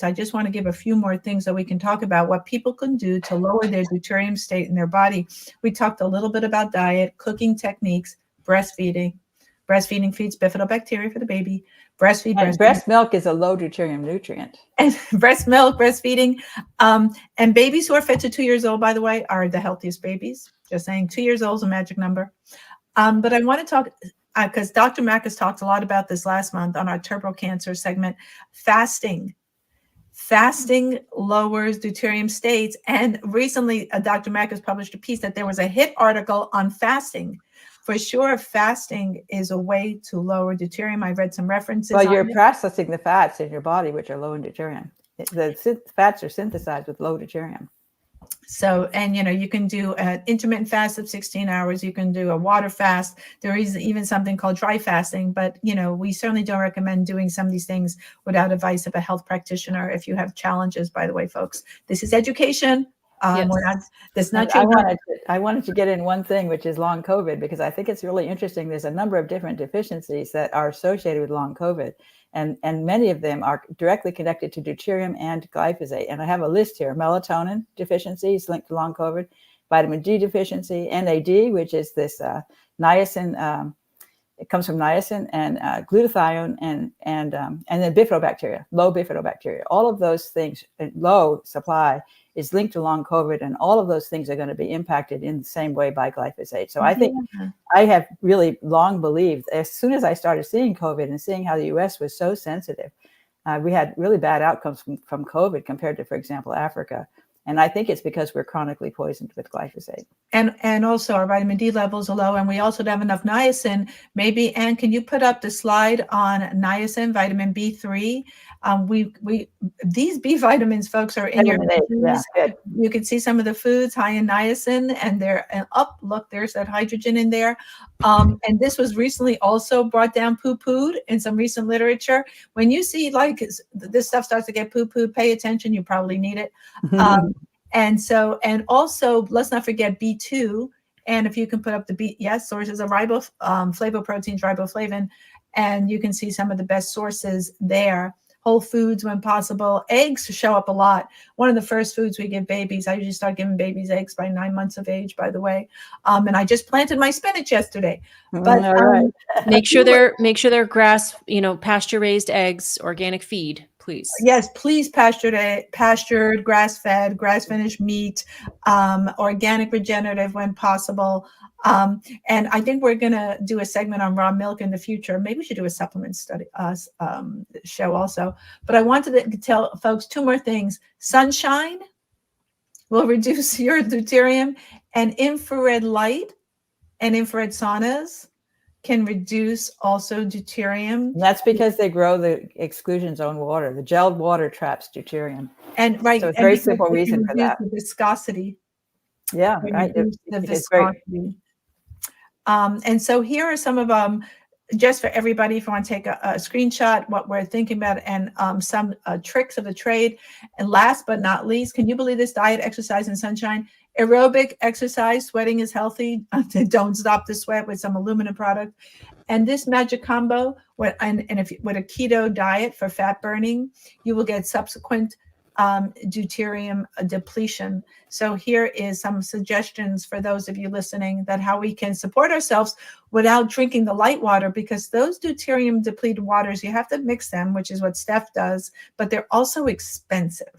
I just want to give a few more things that we can talk about what people can do to lower their deuterium state in their body. We talked a little bit about diet, cooking techniques, breastfeeding. Breastfeeding feeds bifidobacteria for the baby. And breast milk is a low deuterium nutrient. And breast milk, breastfeeding. And babies who are fed to 2 years old, by the way, are the healthiest babies. Just saying, 2 years old is a magic number. But I want to talk, because Dr. Mack has talked a lot about this last month on our turbo cancer segment, fasting. Fasting lowers deuterium states. And recently, Dr. Mack has published a piece that there was a hit article on fasting. For sure, fasting is a way to lower deuterium. I read some references. Well, you're processing the fats in your body, which are low in deuterium. The fats are synthesized with low deuterium. So, and you can do an intermittent fast of 16 hours. You can do a water fast. There is even something called dry fasting, but we certainly don't recommend doing some of these things without advice of a health practitioner. If you have challenges, by the way, folks, this is education. Yes. That's not I wanted to get in one thing, which is long COVID, because I think it's really interesting. There's a number of different deficiencies that are associated with long COVID. And many of them are directly connected to deuterium and glyphosate. And I have a list here: melatonin deficiencies linked to long COVID, vitamin D deficiency, NAD, which is this niacin. It comes from niacin and glutathione and then bifidobacteria, low bifidobacteria. All of those things, low supply, is linked to long COVID, and all of those things are going to be impacted in the same way by glyphosate. So I think I have really long believed, as soon as I started seeing COVID and seeing how the U.S. was so sensitive, we had really bad outcomes from COVID compared to, for example, Africa. And I think it's because we're chronically poisoned with glyphosate. And also our vitamin D levels are low, and we also don't have enough niacin. Maybe, Anne, can you put up the slide on niacin, vitamin B3? These B vitamins, folks, are in your foods. Yeah, you can see some of the foods high in niacin, and look, there's that hydrogen in there. And this was recently also brought down poo-pooed in some recent literature. When you see like this stuff starts to get poo-pooed, pay attention. You probably need it. And also, let's not forget B2. And if you can put up sources of flavoproteins, riboflavin, and you can see some of the best sources there. Whole foods when possible. Eggs show up a lot. One of the first foods we give babies. I usually start giving babies eggs by 9 months of age, by the way. And I just planted my spinach yesterday. But make sure they're grass, pasture raised eggs, organic feed, please. Yes, please pastured, grass-fed, grass-finished meat, organic regenerative when possible. And I think we're going to do a segment on raw milk in the future. Maybe we should do a supplement study show also. But I wanted to tell folks 2 more things. Sunshine will reduce your deuterium, and infrared light and infrared saunas can reduce also deuterium. And that's because they grow the exclusion zone water. The gelled water traps deuterium. And so it's a very simple reason for that. The viscosity. Yeah, right. The viscosity. And so here are some of them, just for everybody, if you want to take a screenshot, what we're thinking about, and some tricks of the trade. And last but not least, can you believe this? Diet, exercise, and sunshine. Aerobic exercise, sweating is healthy. Don't stop the sweat with some aluminum product. And this magic combo, with a keto diet for fat burning, you will get subsequent deuterium depletion. So here is some suggestions for those of you listening, that how we can support ourselves without drinking the light water, because those deuterium depleted waters, you have to mix them, which is what Steph does, but they're also expensive.